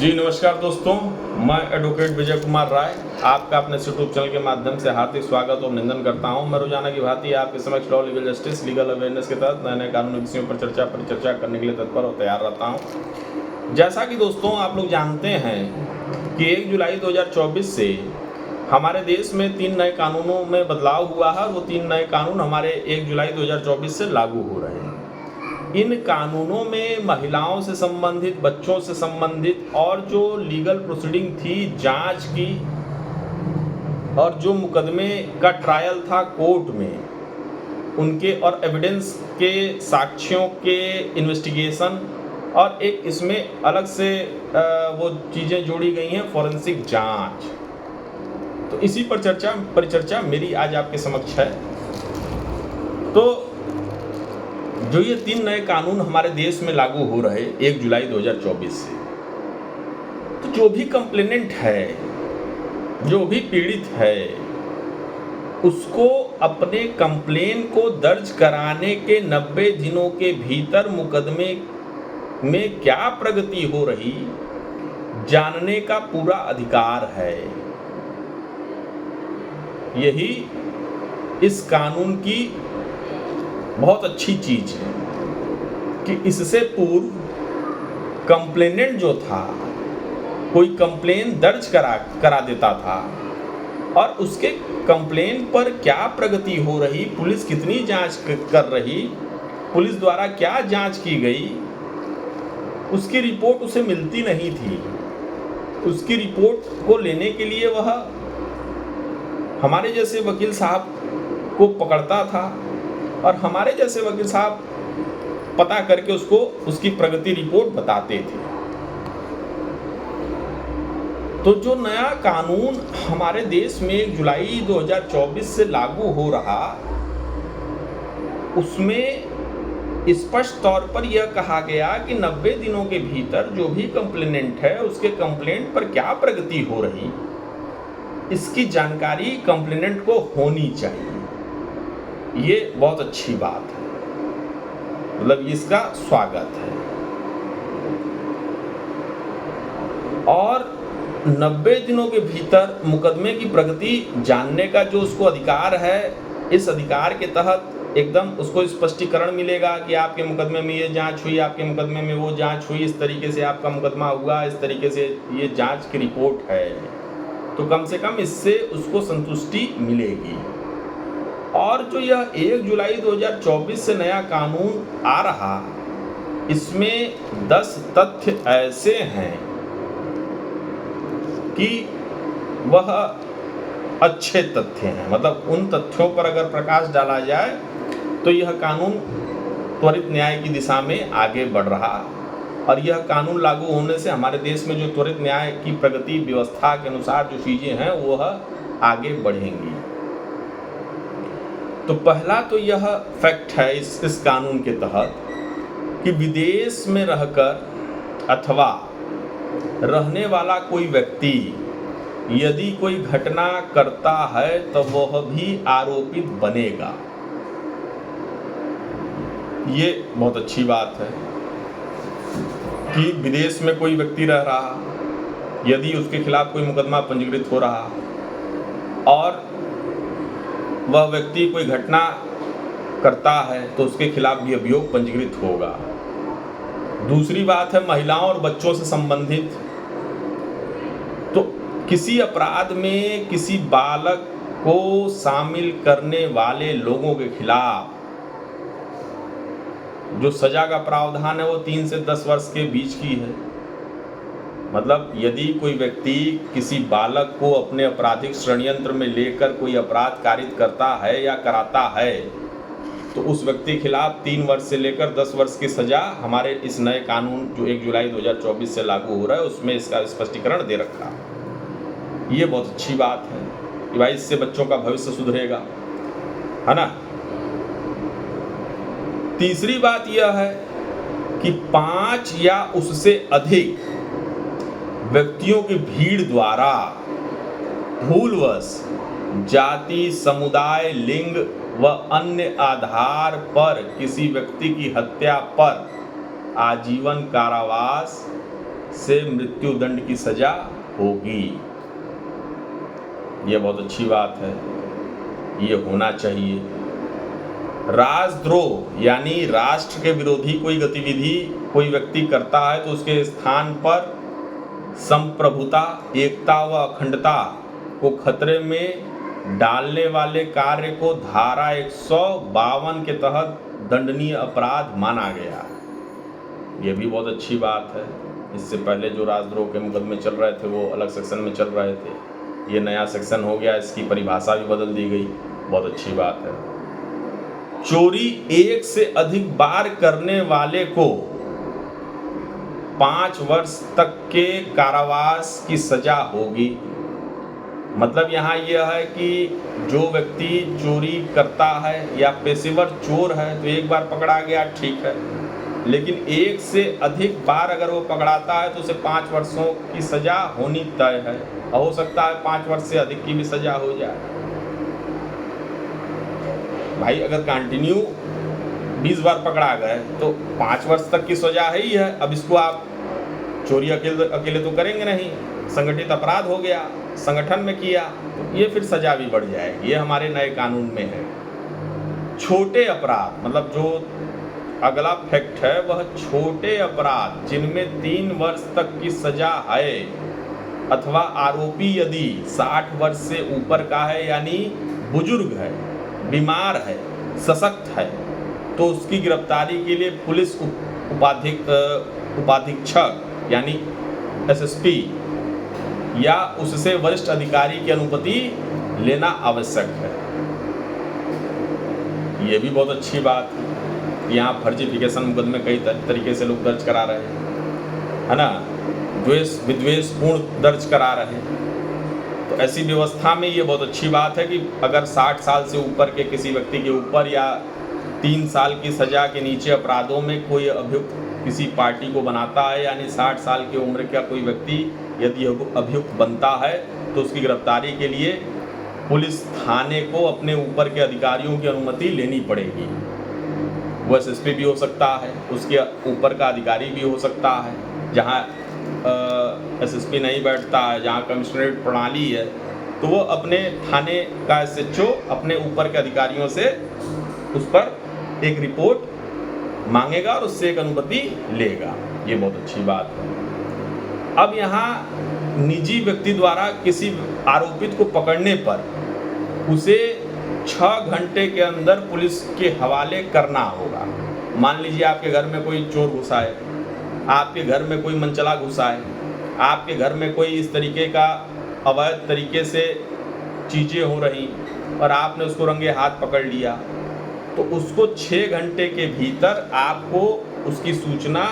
जी नमस्कार दोस्तों, मैं एडवोकेट विजय कुमार राय आपका अपने यूट्यूब चैनल के माध्यम से हार्दिक स्वागत और अभिनंदन करता हूं। मैं रोजाना की भांति आपके समक्ष law legal justice legal awareness के तहत नए नए कानूनी विषयों पर परिचर्चा करने के लिए तत्पर और तैयार रहता हूं। जैसा कि दोस्तों आप लोग जानते हैं कि 1 जुलाई 2024 से हमारे देश में 3 नए कानूनों में बदलाव हुआ है। वो 3 नए कानून हमारे 1 जुलाई 2024 से लागू हो रहे हैं। इन कानूनों में महिलाओं से संबंधित, बच्चों से संबंधित और जो लीगल प्रोसीडिंग थी, जांच की और जो मुकदमे का ट्रायल था कोर्ट में, उनके और एविडेंस के, साक्ष्यों के इन्वेस्टिगेशन और एक इसमें अलग से वो चीज़ें जोड़ी गई हैं, फॉरेंसिक जांच। तो इसी पर परिचर्चा मेरी आज आपके समक्ष है। तो जो ये 3 नए कानून हमारे देश में लागू हो रहे 1 जुलाई 2024 से, तो जो भी कंप्लेनेंट है, जो भी पीड़ित है, उसको अपने कंप्लेन को दर्ज कराने के 90 दिनों के भीतर मुकदमे में क्या प्रगति हो रही जानने का पूरा अधिकार है। यही इस कानून की बहुत अच्छी चीज़ है कि इससे पूर्व कंप्लेनेंट जो था, कोई कंप्लेन दर्ज करा देता था और उसके कंप्लेन पर क्या प्रगति हो रही, पुलिस कितनी जांच कर रही, पुलिस द्वारा क्या जांच की गई, उसकी रिपोर्ट उसे मिलती नहीं थी। उसकी रिपोर्ट को लेने के लिए वह हमारे जैसे वकील साहब को पकड़ता था और हमारे जैसे वकील साहब पता करके उसको उसकी प्रगति रिपोर्ट बताते थे। तो जो नया कानून हमारे देश में 1 जुलाई 2024 से लागू हो रहा, उसमें स्पष्ट तौर पर यह कहा गया कि 90 दिनों के भीतर जो भी कंप्लेनेंट है, उसके कंप्लेंट पर क्या प्रगति हो रही, इसकी जानकारी कंप्लेनेंट को होनी चाहिए। ये बहुत अच्छी बात है, मतलब इसका स्वागत है। और 90 दिनों के भीतर मुकदमे की प्रगति जानने का जो उसको अधिकार है, इस अधिकार के तहत एकदम उसको स्पष्टीकरण मिलेगा कि आपके मुकदमे में ये जांच हुई, आपके मुकदमे में वो जांच हुई, इस तरीके से आपका मुकदमा हुआ, इस तरीके से ये जांच की रिपोर्ट है। तो कम से कम इससे उसको संतुष्टि मिलेगी। और जो यह 1 जुलाई 2024 से नया कानून आ रहा, इसमें 10 तथ्य ऐसे हैं कि वह अच्छे तथ्य हैं। मतलब उन तथ्यों पर अगर प्रकाश डाला जाए तो यह कानून त्वरित न्याय की दिशा में आगे बढ़ रहा और यह कानून लागू होने से हमारे देश में जो त्वरित न्याय की प्रगति व्यवस्था के अनुसार जो चीज़ें हैं वह आगे बढ़ेंगी। तो पहला तो यह फैक्ट है इस कानून के तहत कि विदेश में रहकर अथवा रहने वाला कोई व्यक्ति यदि कोई घटना करता है तो वह भी आरोपित बनेगा। ये बहुत अच्छी बात है कि विदेश में कोई व्यक्ति रह रहा, यदि उसके खिलाफ कोई मुकदमा पंजीकृत हो रहा और वह व्यक्ति कोई घटना करता है तो उसके खिलाफ भी अभियोग पंजीकृत होगा। दूसरी बात है महिलाओं और बच्चों से संबंधित, तो किसी अपराध में किसी बालक को शामिल करने वाले लोगों के खिलाफ जो सजा का प्रावधान है वो 3 से 10 वर्ष के बीच की है। मतलब यदि कोई व्यक्ति किसी बालक को अपने आपराधिक षड्यंत्र में लेकर कोई अपराध कारित करता है या कराता है तो उस व्यक्ति के खिलाफ 3 वर्ष से लेकर 10 वर्ष की सजा हमारे इस नए कानून जो 1 जुलाई 2024 से लागू हो रहा है उसमें इसका स्पष्टीकरण दे रखा। ये बहुत अच्छी बात है कि भाई इससे बच्चों का भविष्य सुधरेगा, है ना। तीसरी बात यह है कि 5 या उससे अधिक व्यक्तियों की भीड़ द्वारा भूलवश जाति, समुदाय, लिंग व अन्य आधार पर किसी व्यक्ति की हत्या पर आजीवन कारावास से मृत्यु दंड की सजा होगी। ये बहुत अच्छी बात है, ये होना चाहिए। राष्ट्रद्रोह यानी राष्ट्र के विरोधी कोई गतिविधि कोई व्यक्ति करता है तो उसके स्थान पर संप्रभुता, एकता व अखंडता को खतरे में डालने वाले कार्य को धारा 152 के तहत दंडनीय अपराध माना गया। ये भी बहुत अच्छी बात है। इससे पहले जो राष्ट्रद्रोह के मुकदमे चल रहे थे वो अलग सेक्शन में चल रहे थे, ये नया सेक्शन हो गया, इसकी परिभाषा भी बदल दी गई, बहुत अच्छी बात है। चोरी एक से अधिक बार करने वाले को 5 वर्ष तक के कारावास की सजा होगी। मतलब यहाँ यह है कि जो व्यक्ति चोरी करता है या पेशेवर चोर है तो एक बार पकड़ा गया ठीक है, लेकिन एक से अधिक बार अगर वो पकड़ाता है तो उसे 5 वर्षों की सजा होनी तय है। हो सकता है 5 वर्ष से अधिक की भी सजा हो जाए। भाई अगर कंटिन्यू 20 बार पकड़ा गए तो 5 वर्ष तक की सजा है ही है। अब इसको आप चोरी अकेले तो करेंगे नहीं, संगठित अपराध हो गया, संगठन में किया तो ये फिर सजा भी बढ़ जाएगी। ये हमारे नए कानून में है। छोटे अपराध मतलब जो अगला फैक्ट है वह छोटे अपराध जिनमें 3 वर्ष तक की सजा है अथवा आरोपी यदि 60 वर्ष से ऊपर का है यानी बुजुर्ग है, बीमार है, सशक्त है तो उसकी गिरफ्तारी के लिए पुलिस उपाधीक्षक यानी एसएसपी या उससे वरिष्ठ अधिकारी की अनुमति लेना आवश्यक है। ये भी बहुत अच्छी बात है। यहाँ फर्जीफिकेशन मुकदमे कई तरीके से लोग दर्ज करा रहे हैं, है ना, द्वेष विद्वेष पूर्ण दर्ज करा रहे हैं। तो ऐसी व्यवस्था में ये बहुत अच्छी बात है कि अगर 60 साल से ऊपर के किसी व्यक्ति के ऊपर या 3 साल की सजा के नीचे अपराधों में कोई अभियुक्त किसी पार्टी को बनाता है यानी 60 साल की उम्र का कोई व्यक्ति यदि अभियुक्त बनता है तो उसकी गिरफ्तारी के लिए पुलिस थाने को अपने ऊपर के अधिकारियों की अनुमति लेनी पड़ेगी। वो एसएसपी भी हो सकता है, उसके ऊपर का अधिकारी भी हो सकता है। जहाँ एसएसपी नहीं बैठता है, जहाँ कमिश्नरेट प्रणाली है तो वो अपने थाने का एसएचओ अपने ऊपर के अधिकारियों से उस पर एक रिपोर्ट मांगेगा और उससे एक अनुमति लेगा। ये बहुत अच्छी बात है। अब यहाँ निजी व्यक्ति द्वारा किसी आरोपित को पकड़ने पर उसे 6 घंटे के अंदर पुलिस के हवाले करना होगा। मान लीजिए आपके घर में कोई चोर घुसा है, आपके घर में कोई मनचला घुसा है, आपके घर में कोई इस तरीके का अवैध तरीके से चीज़ें हो रही और आपने उसको रंगे हाथ पकड़ लिया तो उसको 6 घंटे के भीतर आपको उसकी सूचना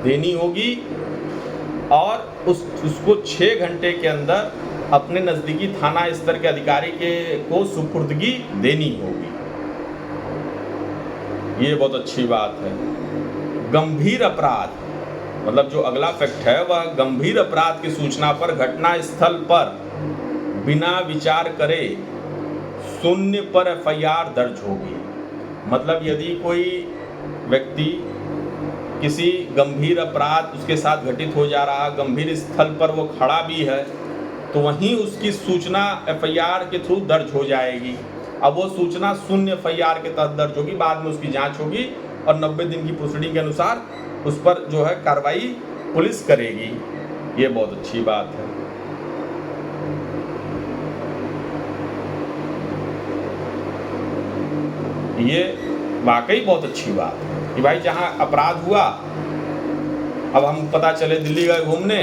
देनी होगी और उसको 6 घंटे के अंदर अपने नज़दीकी थाना स्तर के अधिकारी को सुपुर्दगी देनी होगी। ये बहुत अच्छी बात है। गंभीर अपराध मतलब जो अगला फैक्ट है वह गंभीर अपराध की सूचना पर घटना स्थल पर बिना विचार करे शून्य पर एफआईआर दर्ज होगी। मतलब यदि कोई व्यक्ति किसी गंभीर अपराध उसके साथ घटित हो जा रहा, गंभीर स्थल पर वो खड़ा भी है तो वहीं उसकी सूचना एफआईआर के थ्रू दर्ज हो जाएगी। अब वो सूचना शून्य एफआईआर के तहत दर्ज होगी, बाद में उसकी जांच होगी और 90 दिन की प्रोसीडिंग के अनुसार उस पर जो है कार्रवाई पुलिस करेगी। ये बहुत अच्छी बात है। ये वाकई बहुत अच्छी बात है कि भाई जहाँ अपराध हुआ, अब हम पता चले दिल्ली गए घूमने,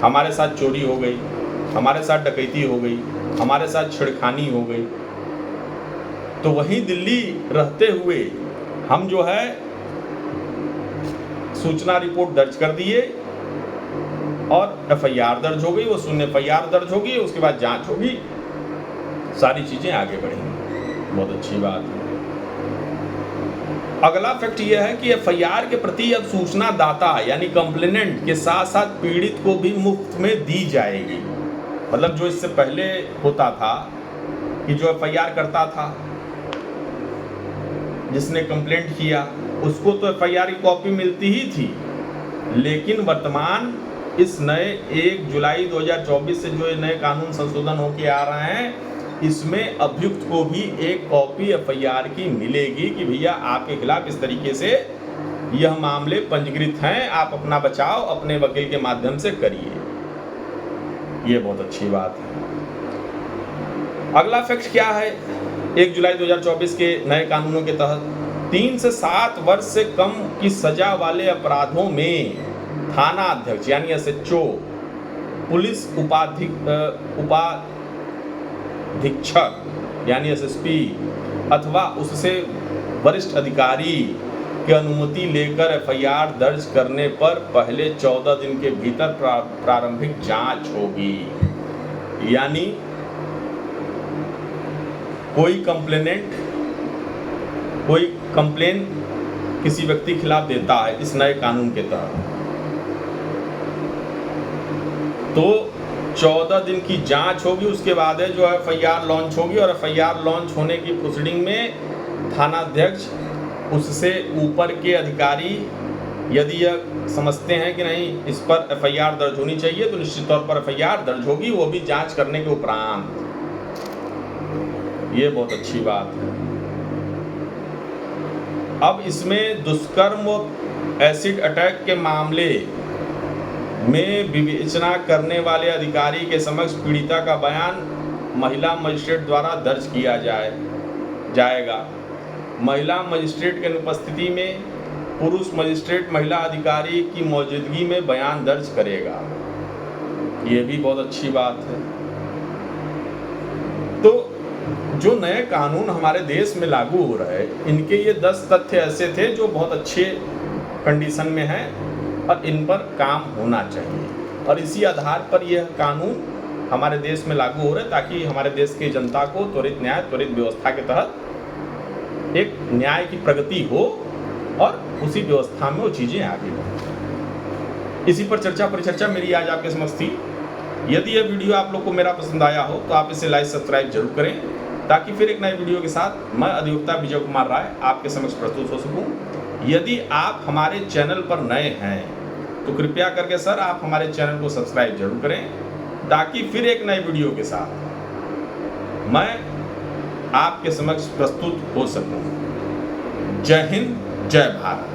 हमारे साथ चोरी हो गई, हमारे साथ डकैती हो गई, हमारे साथ छेड़खानी हो गई, तो वहीं दिल्ली रहते हुए हम जो है सूचना रिपोर्ट दर्ज कर दिए और एफआईआर दर्ज हो गई, वो शून्य एफआईआर दर्ज होगी, उसके बाद जांच होगी, सारी चीज़ें आगे बढ़ेंगी। बहुत अच्छी बात है। अगला फैक्ट यह है कि एफआईआर के प्रति अब सूचना दाता यानी कंप्लेनेंट के साथ साथ पीड़ित को भी मुफ्त में दी जाएगी। मतलब जो इससे पहले होता था कि जो एफआईआर करता था, जिसने कंप्लेंट किया उसको तो एफआईआर की कॉपी मिलती ही थी, लेकिन वर्तमान इस नए 1 जुलाई 2024 से जो ये नए कानून संशोधन होके आ रहे हैं, इसमें अभियुक्त को भी एक कॉपी एफआईआर की मिलेगी कि भैया आपके खिलाफ इस तरीके से यह मामले पंजीकृत हैं, आप अपना बचाव अपने वकील के माध्यम से करिए। ये बहुत अच्छी बात है। अगला फैक्ट क्या है? 1 जुलाई 2024 के नए कानूनों के तहत 3 से 7 वर्ष से कम की सजा वाले अपराधों में थाना अध्यक्ष यानी एसएचओ, पुलिस उपाधीक्षक यानी एसएसपी अथवा उससे वरिष्ठ अधिकारी की अनुमति लेकर एफआईआर दर्ज करने पर पहले 14 दिन के भीतर प्रारंभिक जांच होगी। यानी कोई कंप्लेन किसी व्यक्ति के खिलाफ देता है इस नए कानून के तहत, तो 14 दिन की जांच होगी। उसके बाद है जो एफआईआर लॉन्च होगी, और एफआईआर लॉन्च होने की प्रोसीडिंग में थानाध्यक्ष उससे ऊपर के अधिकारी यदि यह समझते हैं कि नहीं इस पर एफआईआर दर्ज होनी चाहिए, तो निश्चित तौर पर एफआईआर दर्ज होगी, वो भी जांच करने के उपरांत। ये बहुत अच्छी बात है। अब इसमें दुष्कर्म एसिड अटैक के मामले में विवेचना करने वाले अधिकारी के समक्ष पीड़िता का बयान महिला मजिस्ट्रेट द्वारा दर्ज किया जाएगा। महिला मजिस्ट्रेट की अनुपस्थिति में पुरुष मजिस्ट्रेट महिला अधिकारी की मौजूदगी में बयान दर्ज करेगा। ये भी बहुत अच्छी बात है। तो जो नए कानून हमारे देश में लागू हो रहे हैं, इनके ये 10 तथ्य ऐसे थे जो बहुत अच्छे कंडीशन में हैं और इन पर काम होना चाहिए, और इसी आधार पर यह कानून हमारे देश में लागू हो रहे हैं ताकि हमारे देश की जनता को त्वरित न्याय, त्वरित व्यवस्था के तहत एक न्याय की प्रगति हो और उसी व्यवस्था में वो चीज़ें आगे बढ़ें। इसी पर चर्चा परिचर्चा मेरी आज आपके समक्ष थी। यदि यह वीडियो आप लोग को मेरा पसंद आया हो तो आप इसे लाइक सब्सक्राइब जरूर करें, ताकि फिर एक नए वीडियो के साथ मैं अधिवक्ता विजय कुमार राय आपके समक्ष प्रस्तुत हो सकूं। यदि आप हमारे चैनल पर नए हैं तो कृपया करके सर आप हमारे चैनल को सब्सक्राइब जरूर करें, ताकि फिर एक नए वीडियो के साथ मैं आपके समक्ष प्रस्तुत हो सकूं। जय हिंद, जय भारत।